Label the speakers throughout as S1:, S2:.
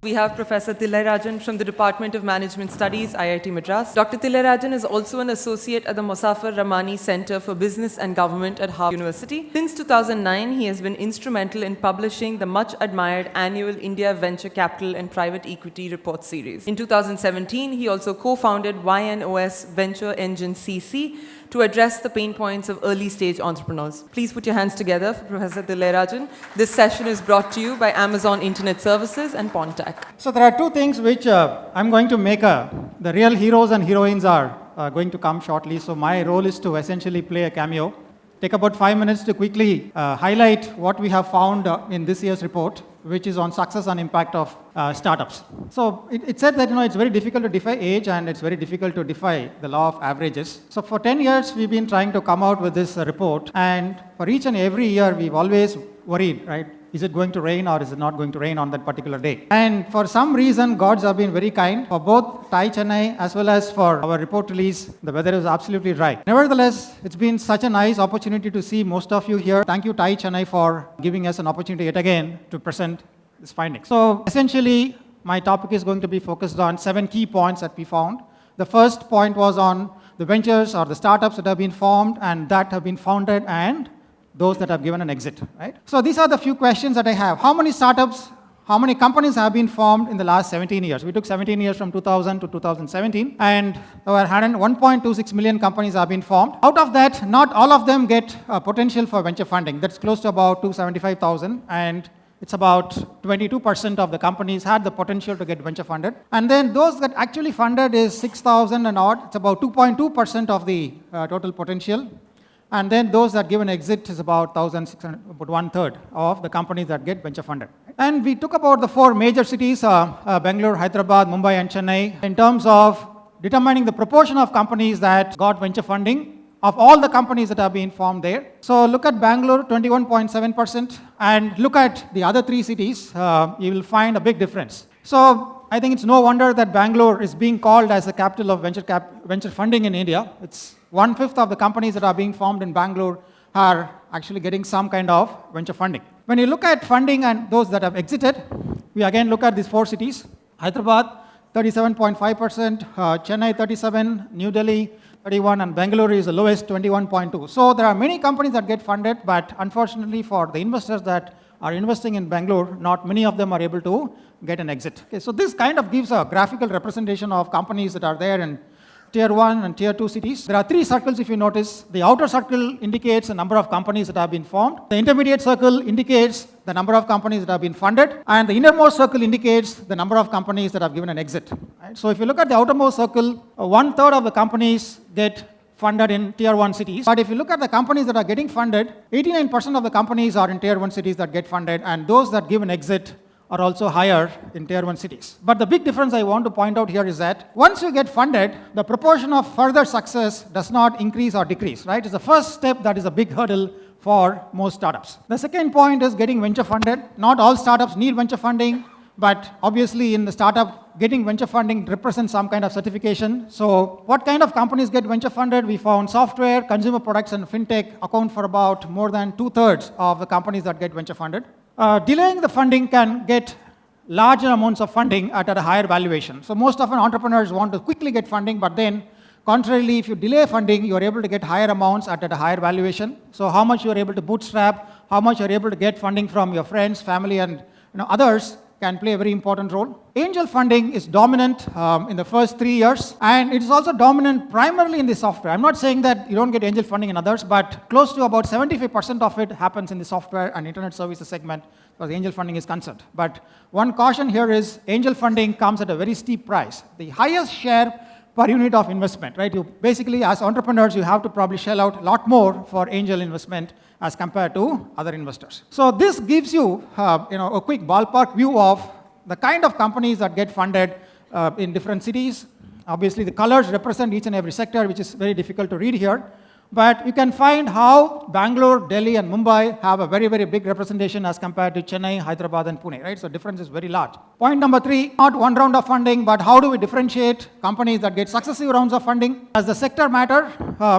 S1: we have Professor Thillai Rajan from the Department of Management Studies, IIT Madras. Dr. Thillai Rajan is also an associate at the Mozaffar Rahmani Center for Business and Government at Harvard University. Since 2009, he has been instrumental in publishing the much admired annual India Venture Capital and Private Equity Report series. In 2017, he also co-founded YNOS Venture Engine CC to address the pain points of early-stage entrepreneurs. Please put your hands together for Professor Thillai Rajan. This session is brought to you by Amazon Internet Services and Pontac.
S2: So there are two things which I'm going to make the real heroes and heroines are going to come shortly. So my role is to essentially play a cameo. Take about 5 minutes to quickly highlight what we have found in this year's report, which is on success and impact of startups. So it said that it's very difficult to defy age and it's very difficult to defy the law of averages. So for 10 years we've been trying to come out with this report, and for each and every year we've always worried, right? Is it going to rain or is it not going to rain on that particular day? And for some reason, gods have been very kind. For both TiE Chennai as well as for our report release, the weather is absolutely right. Nevertheless, it's been such a nice opportunity to see most of you here. Thank you, TiE Chennai, for giving us an opportunity yet again to present this findings. So essentially, my topic is going to be focused on 7 key points that we found. The first point was on the ventures or the startups that have been formed and that have been founded and those that have given an exit, right? So these are the few questions that I have. How many startups, how many companies have been formed in the last 17 years? We took 17 years from 2000 to 2017, and over 1.26 million companies have been formed. Out of that, not all of them get potential for venture funding. That's close to about 275,000, and it's about 22% of the companies had the potential to get venture funded. And then those that actually funded is 6,000 and odd. It's about 2.2% of the total potential. And then those that give an exit is about 1,600, about 1/3 of the companies that get venture funded. And we took about the 4 major cities, Bangalore, Hyderabad, Mumbai, and Chennai, in terms of determining the proportion of companies that got venture funding of all the companies that have been formed there. So look at Bangalore, 21.7%, and look at the other 3 cities, you will find a big difference. So I think it's no wonder that Bangalore is being called as the capital of venture funding in India. It's 1/5 of the companies that are being formed in Bangalore are actually getting some kind of venture funding. When you look at funding and those that have exited, we again look at these 4 cities. Hyderabad, 37.5%, Chennai, 37%, New Delhi, 31%, and Bangalore is the lowest, 21.2%. So there are many companies that get funded, but unfortunately for the investors that are investing in Bangalore, not many of them are able to get an exit. Okay, so this kind of gives a graphical representation of companies that are there in Tier 1 and Tier 2 cities. There are 3 circles if you notice. The outer circle indicates the number of companies that have been formed. The intermediate circle indicates the number of companies that have been funded. And the innermost circle indicates the number of companies that have given an exit. Right? So if you look at the outermost circle, 1/3 of the companies get funded in Tier 1 cities. But if you look at the companies that are getting funded, 89% of the companies are in Tier 1 cities that get funded, and those that give an exit are also higher in Tier 1 cities. But the big difference I want to point out here is that once you get funded, the proportion of further success does not increase or decrease, right? It's the first step that is a big hurdle for most startups. The second point is getting venture funded. Not all startups need venture funding, but obviously in the startup, getting venture funding represents some kind of certification. So what kind of companies get venture funded? We found software, consumer products, and fintech account for about more than 2/3 of the companies that get venture funded. Delaying the funding can get larger amounts of funding at a higher valuation. So most often entrepreneurs want to quickly get funding, but then contrarily, if you delay funding, you are able to get higher amounts at a higher valuation. So how much you are able to bootstrap, how much you are able to get funding from your friends, family, and others can play a very important role. Angel funding is dominant in the first 3 years, and it is also dominant primarily in the software. I'm not saying that you don't get angel funding in others, but close to about 75% of it happens in the software and internet services segment as far as angel funding is concerned. But one caution here is angel funding comes at a very steep price. The highest share per unit of investment, right? You basically, as entrepreneurs, you have to probably shell out a lot more for angel investment as compared to other investors. So this gives you, a quick ballpark view of the kind of companies that get funded in different cities. Obviously, the colors represent each and every sector, which is very difficult to read here. But you can find how Bangalore, Delhi, and Mumbai have a very, very big representation as compared to Chennai, Hyderabad, and Pune, right? So difference is very large. Point number 3, not one round of funding, but how do we differentiate companies that get successive rounds of funding? Does the sector matter?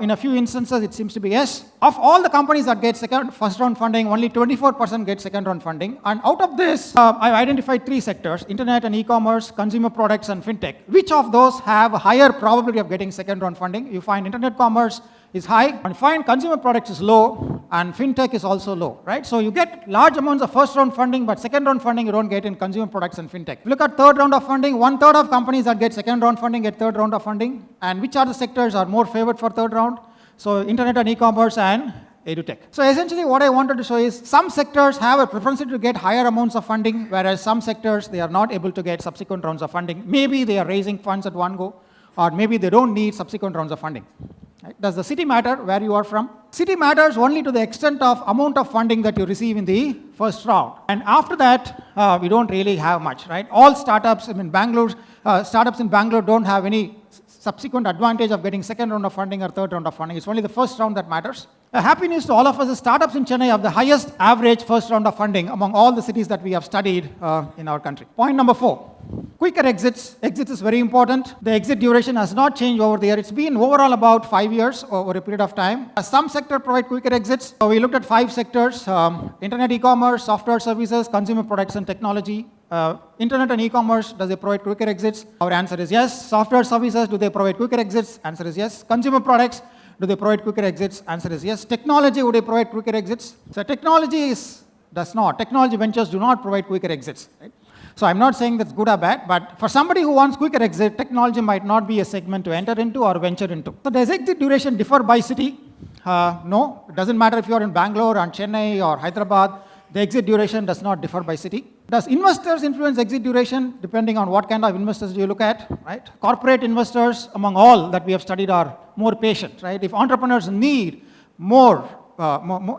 S2: In a few instances, it seems to be yes. Of all the companies that get first round funding, only 24% get second round funding. And out of this, I've identified 3 sectors: internet and e-commerce, consumer products, and fintech. Which of those have a higher probability of getting second round funding? You find internet commerce is high, and find consumer products is low, and fintech is also low, right? So you get large amounts of first round funding, but second round funding you don't get in consumer products and fintech. If you look at third round of funding, 1/3 of companies that get second round funding get third round of funding. And which are the sectors are more favored for third round? So internet and e-commerce and edutech. So essentially what I wanted to show is some sectors have a propensity to get higher amounts of funding, whereas some sectors, they are not able to get subsequent rounds of funding. Maybe they are raising funds at one go, or maybe they don't need subsequent rounds of funding. Right? Does the city matter where you are from? City matters only to the extent of amount of funding that you receive in the first round. And after that, we don't really have much, right? All startups in Bangalore don't have any subsequent advantage of getting second round of funding or third round of funding. It's only the first round that matters. Happy news to all of us is startups in Chennai have the highest average first round of funding among all the cities that we have studied in our country. Point number 4, quicker exits. Exits is very important. The exit duration has not changed over the year. It's been overall about 5 years over a period of time. Some sectors provide quicker exits. So we looked at 5 sectors: internet, e-commerce, software services, consumer products, and technology. Internet and e-commerce, does they provide quicker exits? Our answer is yes. Software services, do they provide quicker exits? Answer is yes. Consumer products, do they provide quicker exits? Answer is yes. Technology, would they provide quicker exits? So technology does not. Technology ventures do not provide quicker exits. Right? So I'm not saying that's good or bad, but for somebody who wants quicker exit, technology might not be a segment to enter into or venture into. So does exit duration differ by city? No. It doesn't matter if you're in Bangalore or Chennai or Hyderabad. The exit duration does not differ by city. Does investors influence exit duration? Depending on what kind of investors do you look at, right? Corporate investors, among all that we have studied, are more patient, right? If entrepreneurs need more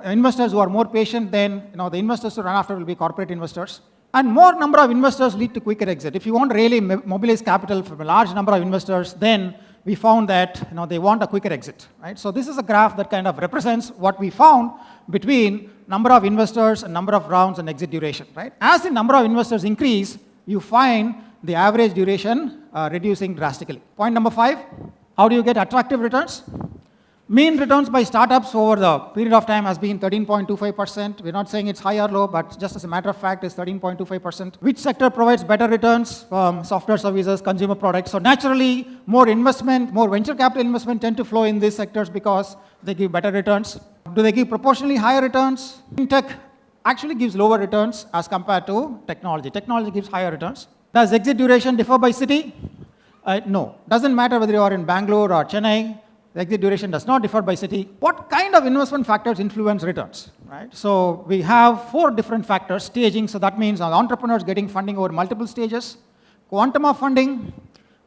S2: investors who are more patient, then the investors to run after will be corporate investors. And more number of investors lead to quicker exit. If you want to really mobilize capital from a large number of investors, then we found that they want a quicker exit, right? So this is a graph that kind of represents what we found between number of investors and number of rounds and exit duration, right? As the number of investors increase, you find the average duration reducing drastically. Point number 5, how do you get attractive returns? Mean returns by startups over the period of time has been 13.25%. We're not saying it's high or low, but just as a matter of fact, it's 13.25%. Which sector provides better returns? Software services, consumer products. So naturally, more investment, more venture capital investment tend to flow in these sectors because they give better returns. Do they give proportionally higher returns? Fintech actually gives lower returns as compared to technology. Technology gives higher returns. Does exit duration differ by city? No. Doesn't matter whether you are in Bangalore or Chennai. The exit duration does not differ by city. What kind of investment factors influence returns? Right? So we have 4 different factors. Staging, so that means entrepreneurs getting funding over multiple stages. Quantum of funding,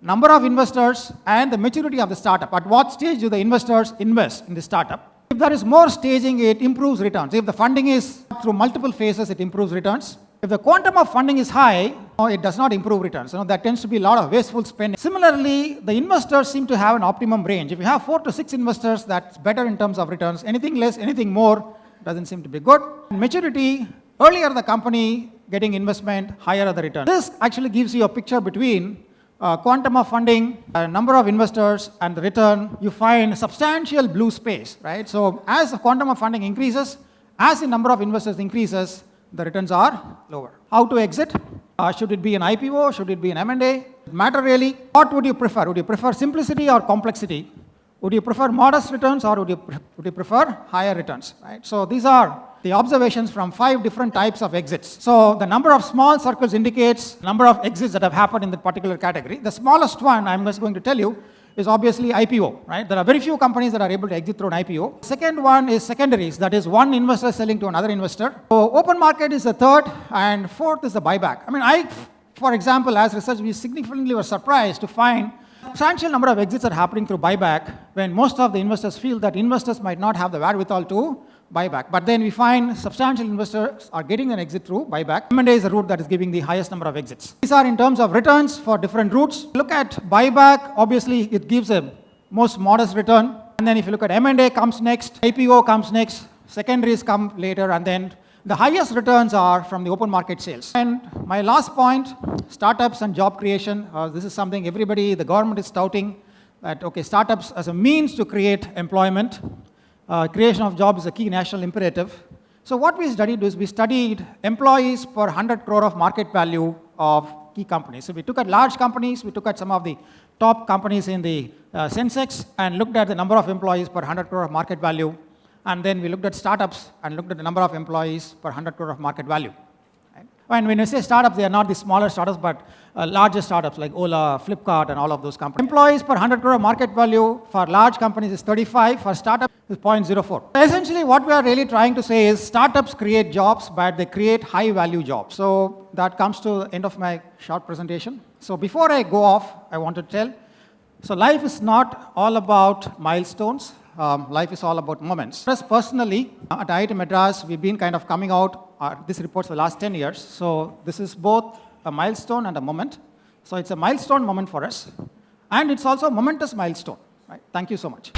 S2: number of investors, and the maturity of the startup. At what stage do the investors invest in the startup? If there is more staging, it improves returns. If the funding is through multiple phases, it improves returns. If the quantum of funding is high, it does not improve returns. There tends to be a lot of wasteful spending. Similarly, the investors seem to have an optimum range. If you have 4 to 6 investors, that's better in terms of returns. Anything less, anything more, doesn't seem to be good. Maturity, earlier the company getting investment, higher are the returns. This actually gives you a picture between quantum of funding, number of investors, and the return. You find substantial blue space, right? So as the quantum of funding increases, as the number of investors increases, the returns are lower. How to exit? Should it be an IPO? Should it be an M&A? Matter really. What would you prefer? Would you prefer simplicity or complexity? Would you prefer modest returns or would you prefer higher returns? Right? So these are the observations from 5 different types of exits. So the number of small circles indicates number of exits that have happened in that particular category. The smallest one, I'm just going to tell you, is obviously IPO, right? There are very few companies that are able to exit through an IPO. Second one is secondaries, that is one investor selling to another investor. So open market is the third, and fourth is the buyback. For example, as research, we significantly were surprised to find substantial number of exits are happening through buyback when most of the investors feel that investors might not have the wherewithal to buyback. But then we find substantial investors are getting an exit through buyback. M&A is the route that is giving the highest number of exits. These are in terms of returns for different routes. Look at buyback, obviously it gives a most modest return. And then if you look at M&A comes next, IPO comes next, secondaries come later, and then the highest returns are from the open market sales. And my last point, startups and job creation. This is something everybody, the government is touting, that, okay, startups as a means to create employment. Creation of jobs is a key national imperative. So what we studied was we studied employees per 100 crore of market value of key companies. So we took at large companies, we took at some of the top companies in the Sensex and looked at the number of employees per 100 crore of market value. And then we looked at startups and looked at the number of employees per 100 crore of market value. Right? And when we say startups, they are not the smaller startups, but larger startups like Ola, Flipkart, and all of those companies. Employees per 100 crore of market value for large companies is 35, for startups is 0.04. So essentially, what we are really trying to say is startups create jobs, but they create high-value jobs. So that comes to the end of my short presentation. So before I go off, I want to tell, so life is not all about milestones. Life is all about moments. For us personally, at IIT Madras, we've been kind of coming out this report for the last 10 years. So this is both a milestone and a moment. So it's a milestone moment for us. And it's also a momentous milestone. Right? Thank you so much.